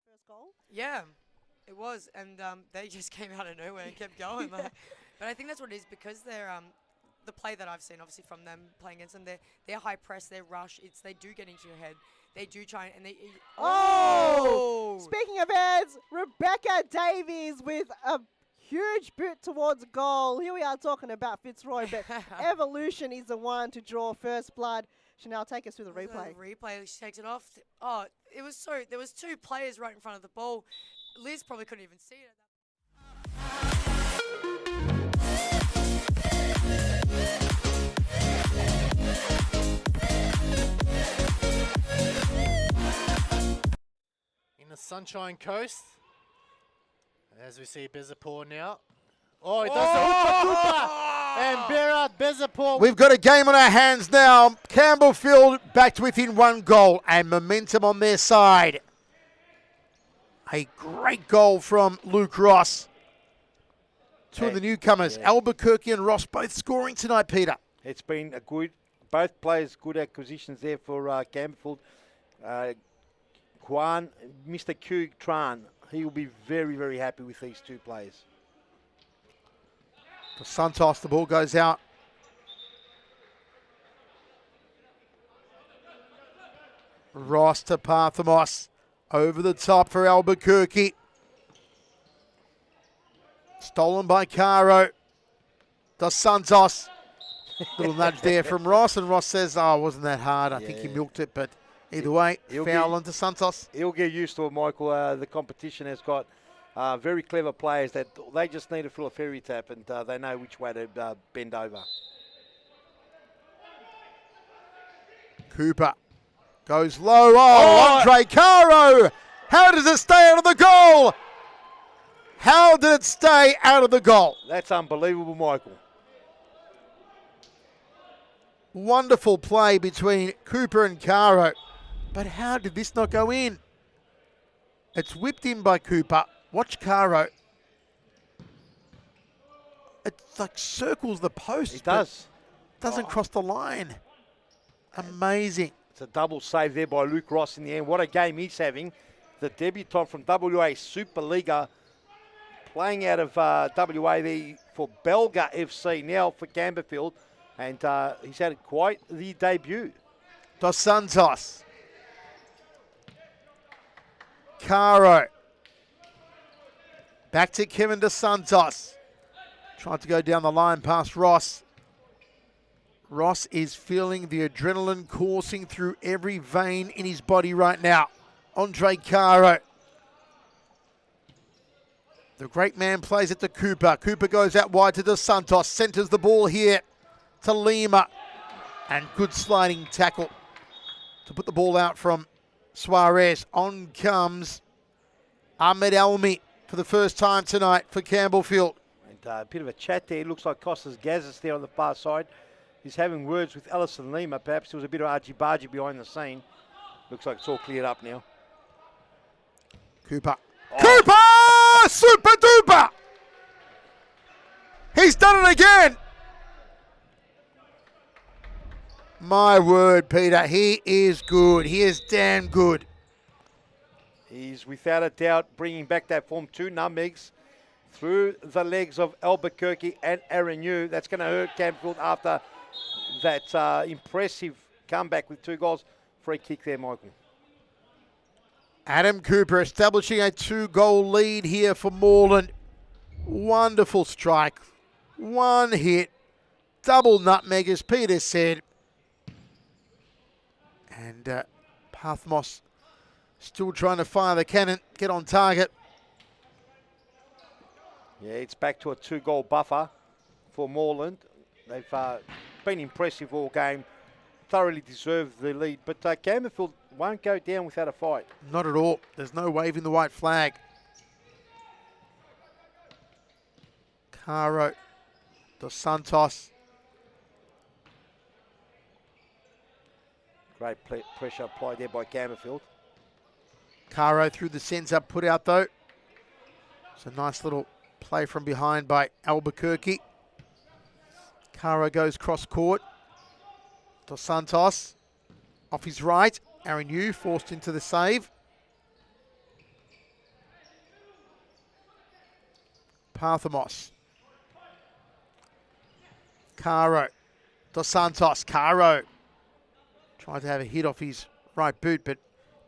First goal. Yeah, it was, and they just came out of nowhere and kept going. But I think that's what it is, because they're the play that I've seen, obviously from them playing against them. They're high press, they rush. They do get into your head. They do try and they. Oh! Speaking of heads, Rebecca Davies with a huge boot towards goal. Here we are talking about Fitzroy, but Evolution is the one to draw first blood. Chanel, take us through the replay. Replay, she takes it off. Oh, it was so. There was two players right in front of the ball. Liz probably couldn't even see it. In the Sunshine Coast, as we see Bezapur now. Oh, he does the hoopa and Berat Bezapur. We've got a game on our hands now. Campbellfield back to within one goal and momentum on their side. A great goal from Luke Ross. Two of the newcomers, Albuquerque and Ross, both scoring tonight, Peter. It's been a good, both players, good acquisitions there for Campbellfield. Kwan, Mr. Q Tran, he will be very, very happy with these two players. For Santos, the ball goes out. Ross to Parthamos. Over the top for Albuquerque. Stolen by Caro. Dos Santos. Little nudge there from Ross, and Ross says, oh, wasn't that hard. I think he milked it, but either way, foul onto Santos. He'll get used to it, Michael. The competition has got very clever players that they just need to fill a fairy tap, and they know which way to bend over. Cooper goes low. Oh, Andre Caro! How does it stay out of the goal? How did it stay out of the goal? That's unbelievable, Michael. Wonderful play between Cooper and Caro. But how did this not go in? It's whipped in by Cooper. Watch Caro. It like circles the post. It does. Doesn't cross the line. Amazing. It's a double save there by Luke Ross in the end. What a game he's having. The debutant from WA Superliga playing out of WA there for Belga FC, now for Campbellfield, and he's had quite the debut. Dos Santos. Caro. Back to Kevin Dos Santos. Tried to go down the line past Ross. Ross is feeling the adrenaline coursing through every vein in his body right now. Andre Caro. The great man plays it to Cooper. Cooper goes out wide to Dos Santos. Centres the ball here to Lima. And good sliding tackle to put the ball out from Suarez. On comes Ahmed Elmi for the first time tonight for Campbellfield. And a bit of a chat there. Looks like Costas Gazis there on the far side. He's having words with Ellison Lima. Perhaps there was a bit of argy-bargy behind the scene. Looks like it's all cleared up now. Cooper. Oh. Cooper! Super duper! He's done it again! My word, Peter. He is good. He is damn good. He's without a doubt bringing back that form. 2 nutmegs through the legs of Albuquerque and Arenu. That's going to hurt Campbellfield after that impressive comeback with 2 goals. Free kick there, Michael. Adam Cooper establishing a 2-goal lead here for Moreland. Wonderful strike. 1 hit. Double nutmeg, as Peter said. And Pathmos still trying to fire the cannon, get on target. Yeah, it's back to a 2-goal buffer for Moreland. They've been impressive all game, thoroughly deserved the lead. But Campbellfield won't go down without a fight. Not at all. There's no waving the white flag. Caro, Dos Santos. Great pressure applied there by Campbellfield. Caro through the centre, put out though. It's a nice little play from behind by Albuquerque. Caro goes cross court. Dos Santos off his right. Aaron Yu forced into the save. Parthamos. Caro. Dos Santos. Caro. Tried to have a hit off his right boot, but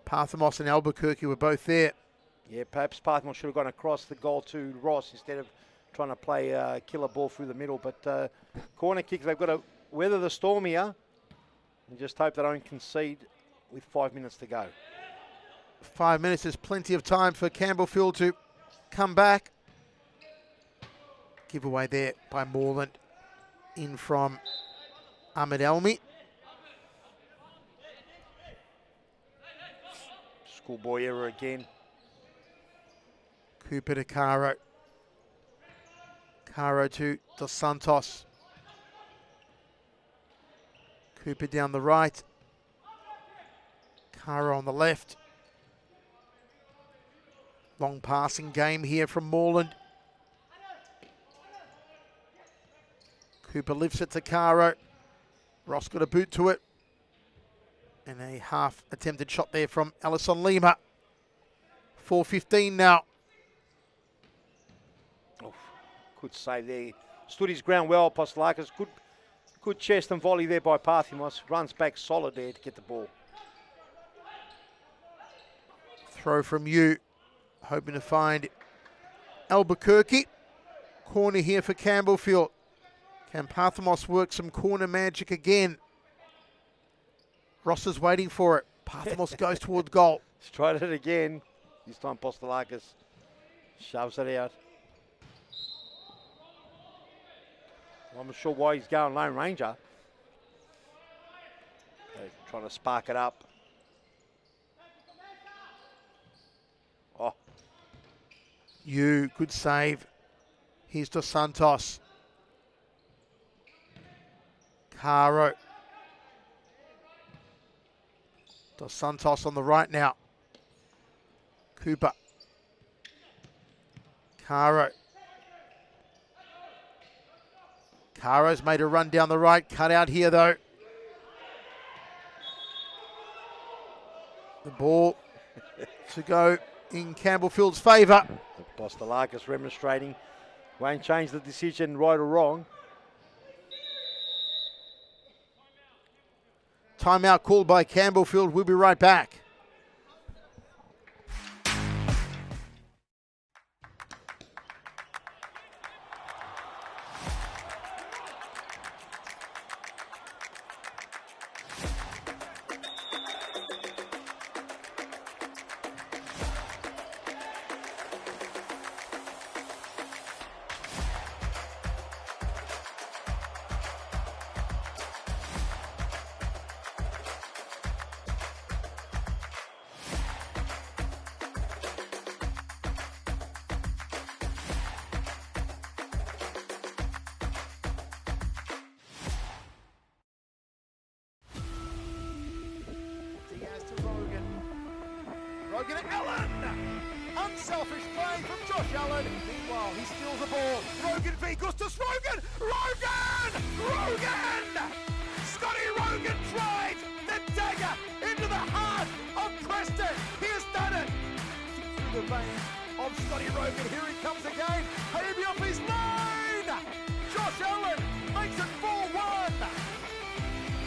Parthamos and Albuquerque were both there. Yeah, perhaps Parthamos should have gone across the goal to Ross instead of trying to play a killer ball through the middle. But corner kicks, they've got to weather the storm here and just hope they don't concede with 5 minutes to go. 5 minutes is plenty of time for Campbellfield to come back. Giveaway there by Moreland. In from Ahmed Elmi. Schoolboy error again. Cooper to Caro. Caro to Dos Santos. Cooper down the right. Caro on the left. Long passing game here from Moreland. Cooper lifts it to Caro. Ross got a boot to it. And a half attempted shot there from Ellison Lima. 4:15 now. Oh, good save there. Stood his ground well, Apostolakis. Good chest and volley there by Parthimos. Runs back solid there to get the ball. Throw from you. Hoping to find Albuquerque. Corner here for Campbellfield. Can Parthimos work some corner magic again? Ross is waiting for it. Parthimos goes towards goal. He's tried it again. This time Apostolakis shoves it out. I'm not sure why he's going Lone Ranger. They're trying to spark it up. Oh. Good save. Here's Dos Santos. Caro. Dos Santos on the right now. Cooper. Caro. Caro's made a run down the right. Cut out here though. The ball to go in Campbellfield's favour. Postalakis remonstrating. Won't change the decision, right or wrong. Timeout called by Campbellfield. We'll be right back. Rogan and Allen! Unselfish play from Josh Allen. Meanwhile, he steals the ball. Rogan v. Gustus Rogan! Rogan! Rogan! Scotty Rogan tried the dagger into the heart of Preston. He has done it. Through the veins of Scotty Rogan. Here he comes again. Baby off his line! Josh Allen makes it 4-1.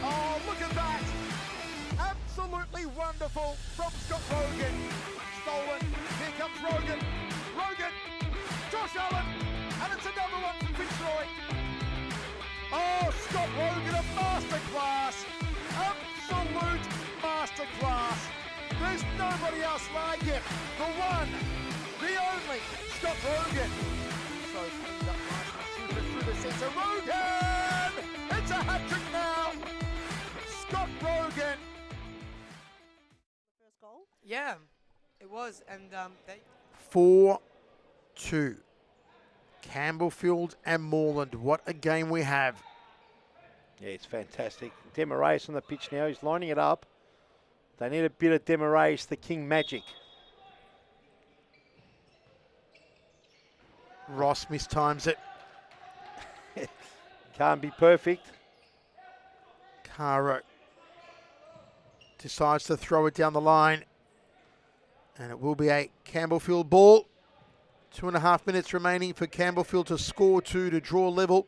Oh, look at that. Absolutely wonderful from Scott Rogan. Stolen. Here comes Rogan. Rogan. Josh Allen. And it's another one from Fitzroy. Oh, Scott Rogan, a masterclass. Absolute masterclass. There's nobody else like him. The one, the only, Scott Rogan. So cleaned up nicely. Through the centre. Rogan! It's a hat-trick now. Scott Rogan. First goal. Yeah, it was, and they. 4-2. Campbellfield and Moreland. What a game we have. Yeah, it's fantastic. Demarais on the pitch now. He's lining it up. They need a bit of Demarais, the King magic. Ross mistimes it. Can't be perfect. Caro decides to throw it down the line. And it will be a Campbellfield ball. 2.5 minutes remaining for Campbellfield to score 2 to draw level.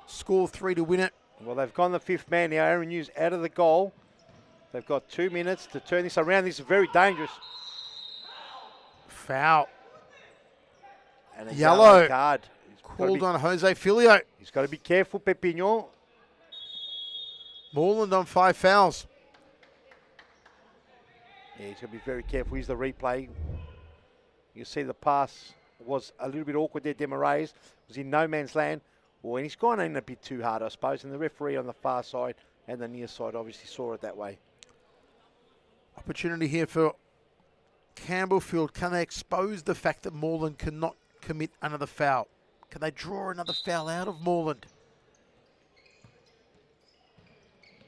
Score 3 to win it. Well, they've gone the fifth man now. Aaron Hughes out of the goal. They've got 2 minutes to turn this around. This is very dangerous. Foul. And a Yellow card. Called on Jose Filio. He's got to be careful, Pepignon. Moreland on 5 fouls. Yeah, he's going to be very careful. Here's the replay. You see the pass was a little bit awkward there. Demarais was in no man's land. Oh, and he's gone in a bit too hard, I suppose. And the referee on the far side and the near side obviously saw it that way. Opportunity here for Campbellfield. Can they expose the fact that Moreland cannot commit another foul? Can they draw another foul out of Moreland?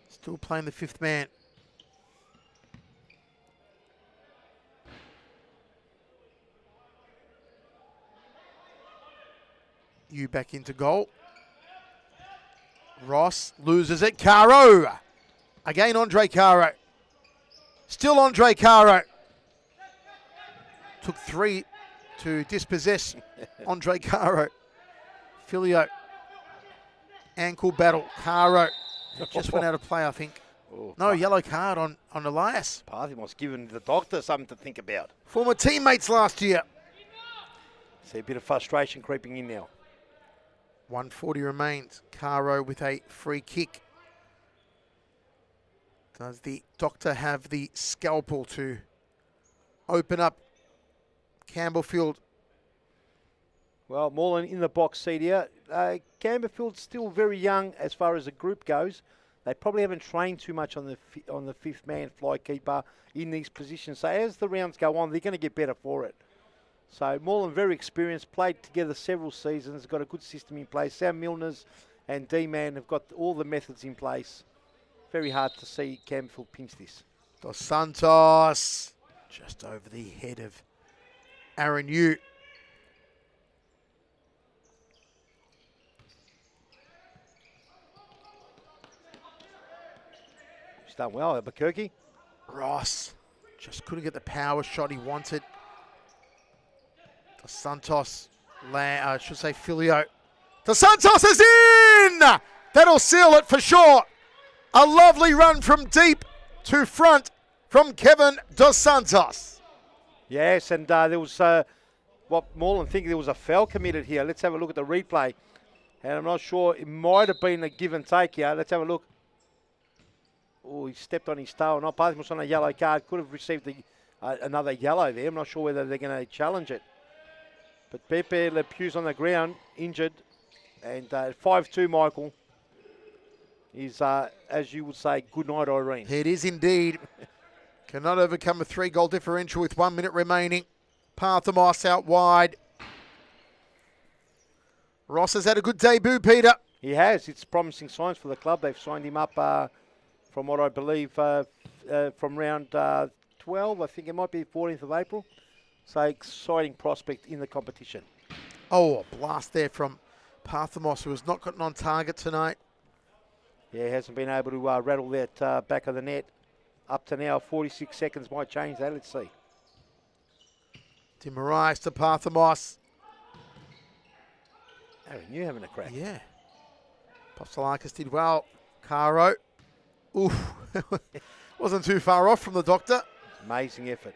Still playing the fifth man. You back into goal. Ross loses it. Caro. Again, Andre Caro. Still Andre Caro. Took 3 to dispossess Andre Caro. Filio. Ankle battle. Caro. It just went out of play, I think. Oh, no, yellow card on Elias. Parthim was giving the doctor something to think about. Former teammates last year. See a bit of frustration creeping in now. 1:40 remains. Caro with a free kick. Does the doctor have the scalpel to open up Campbellfield? Well, Moreland in the box seat here. Campbellfield's still very young as far as the group goes. They probably haven't trained too much on the fifth man fly keeper in these positions. So as the rounds go on, they're going to get better for it. So Moreland very experienced, played together several seasons, got a good system in place. Sam Milners and D-Man have got all the methods in place. Very hard to see Campbellfield pinch this. Dos Santos just over the head of Aaron Yu. He's done well, Albuquerque. Ross just couldn't get the power shot he wanted. Santos, I should say Filio. Dos Santos is in! That'll seal it for sure. A lovely run from deep to front from Kevin Dos Santos. Yes, and there was what Moreland think there was a foul committed here. Let's have a look at the replay. And I'm not sure, it might have been a give and take here. Let's have a look. Oh, he stepped on his toe. Not Pathmos on a yellow card. Could have received another yellow there. I'm not sure whether they're going to challenge it. But Pepe Le Pew's on the ground, injured. And 5-2, Michael, is, as you would say, good night, Irene. It is indeed. Cannot overcome a 3-goal differential with 1 minute remaining. Parthamos out wide. Ross has had a good debut, Peter. He has. It's promising signs for the club. They've signed him up from what I believe from round 12. I think it might be 14th of April. So exciting prospect in the competition. Oh, a blast there from Parthamos, who has not gotten on target tonight. Yeah, he hasn't been able to rattle that back of the net. Up to now, 46 seconds might change that. Let's see. De Moraes to Parthamos. Aaron, you having a crack? Yeah. Popsalakis did well. Caro. Oof. Wasn't too far off from the doctor. Amazing effort.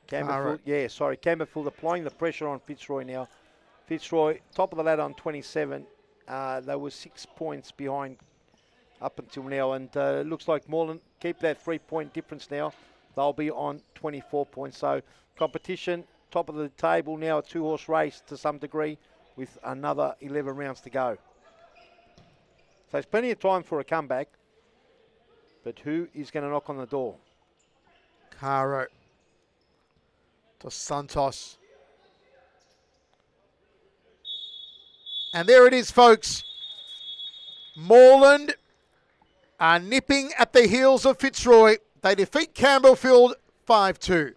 Campbellfield applying the pressure on Fitzroy now. Fitzroy, top of the ladder on 27. They were 6 points behind up until now, and looks like Moreland keep that 3-point difference now. They'll be on 24 points. So competition, top of the table now, a 2-horse race to some degree with another 11 rounds to go. So there's plenty of time for a comeback, but who is going to knock on the door? Caro. Dos Santos. And there it is, folks. Moreland are nipping at the heels of Fitzroy. They defeat Campbellfield 5-2.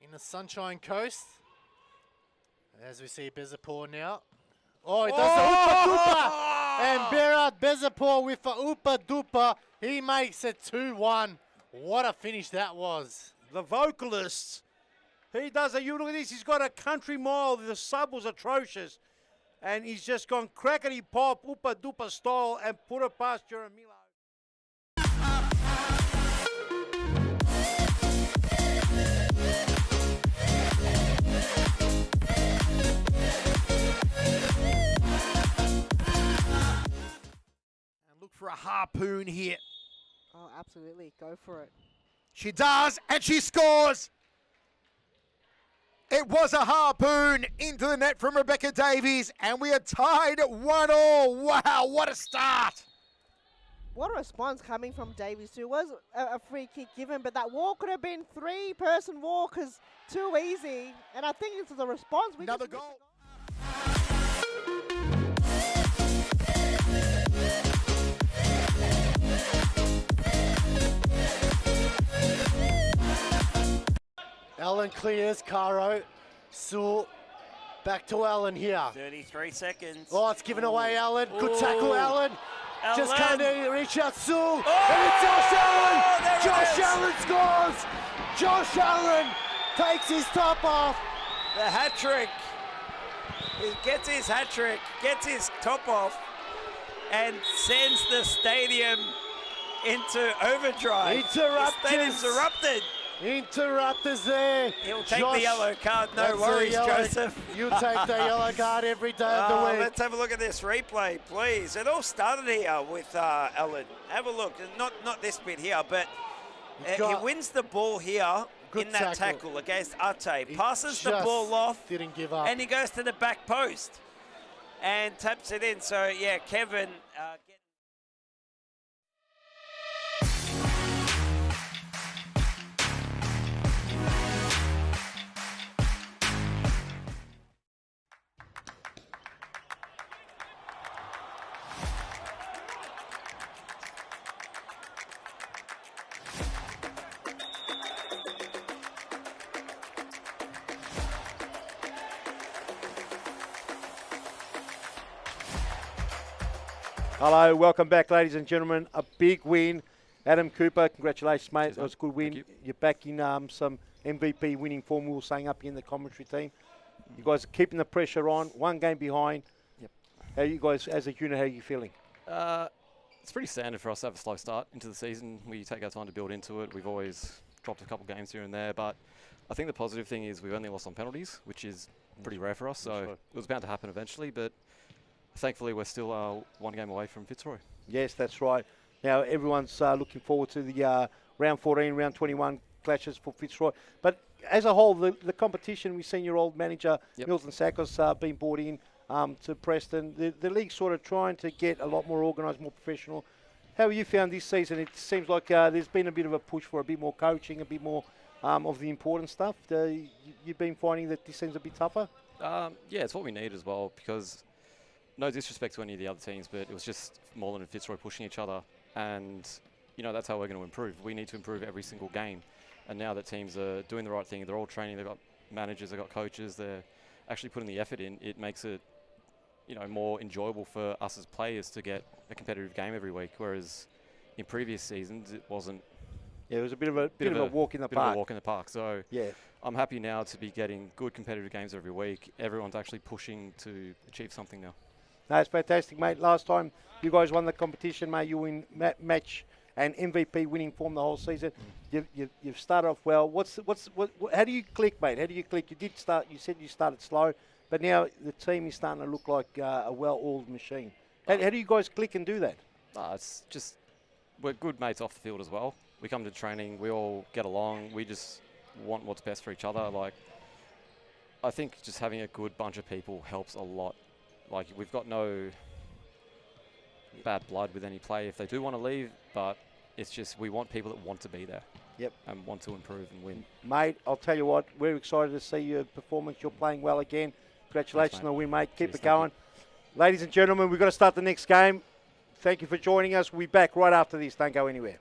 In the Sunshine Coast, as we see Bezapur now. Oh, he does the oopa dupa. And Berat Bezapur with the oopa dupa. He makes it 2-1. What a finish that was. The vocalists. He does you look at this, he's got a country mile. The sub was atrocious. And he's just gone crackety pop, oopa dupa style, and put it past Jeremilo. Look for a harpoon here. Oh, absolutely. Go for it. She does, and she scores. It was a harpoon into the net from Rebecca Davies, and we are tied 1-1. Wow, what a start. What a response coming from Davies, too. It was a free kick given, but that wall could have been 3-person wall because too easy. And I think it's the response. Another goal. Allen clears, Caro, Sewell, back to Allen here. 33 seconds. Oh, it's given away, Allen. Good tackle, Allen. Just can't reach out, Sewell. Oh! And it's Josh Allen. There Josh it is. Allen scores. Josh Allen takes his top off. The hat trick. He gets his hat trick, gets his top off, and sends the stadium into overdrive. The stadium's erupted. Interrupters there. He'll take the yellow card, no worries, Joseph. You take the yellow card every day of the week. Let's have a look at this replay, please. It all started here with Allen. Have a look. Not this bit here, but he wins the ball here in that tackle against R10. Passes the ball off. Didn't give up. And he goes to the back post and taps it in. So, yeah, Kevin... Hello, welcome back, ladies and gentlemen. A big win. Adam Cooper, congratulations, mate. Cheers, That was a good win. You're back in some MVP winning form. We were saying up here in the commentary team. You guys are keeping the pressure on. One game behind. Yep. How you guys, as a unit, how are you feeling? It's pretty standard for us to have a slow start into the season. We take our time to build into it. We've always dropped a couple games here and there, but I think the positive thing is we've only lost on penalties, which is pretty rare for us. So it was bound to happen eventually, but thankfully we're still one game away from Fitzroy. Yes, that's right. Now everyone's looking forward to the round 14, round 21 clashes for Fitzroy. But as a whole, the competition, we've seen your old manager, Milton Sakos, being brought in to Preston. The league's sort of trying to get a lot more organised, more professional. How have you found this season? It seems like there's been a bit of a push for a bit more coaching, a bit more of the important stuff. You've been finding that this seems a bit tougher? Yeah, it's what we need as well, because no disrespect to any of the other teams, but it was just Moreland and Fitzroy pushing each other, and that's how we're going to improve. We need to improve every single game, and now that teams are doing the right thing, they're all training, they've got managers, they've got coaches, they're actually putting the effort in. It makes it more enjoyable for us as players to get a competitive game every week, whereas in previous seasons it wasn't. Yeah, it was a bit of a walk in the park. Of a walk in the park. So yeah, I'm happy now to be getting good competitive games every week. Everyone's actually pushing to achieve something now. No, it's fantastic, mate. Last time you guys won the competition, mate, you win match and MVP winning form the whole season. You've started off well. How do you click, mate? How do you click? You said you started slow, but now the team is starting to look like a well-oiled machine. How do you guys click and do that? It's just we're good mates off the field as well. We come to training, we all get along. We just want what's best for each other. Like, I think just having a good bunch of people helps a lot. Like, we've got no bad blood with any player if they do want to leave, but it's just we want people that want to be there. Yep. And want to improve and win. Mate, I'll tell you what, we're excited to see your performance. You're playing well again. Congratulations on the win, mate. Keep it going. Ladies and gentlemen, we've got to start the next game. Thank you for joining us. We'll be back right after this. Don't go anywhere.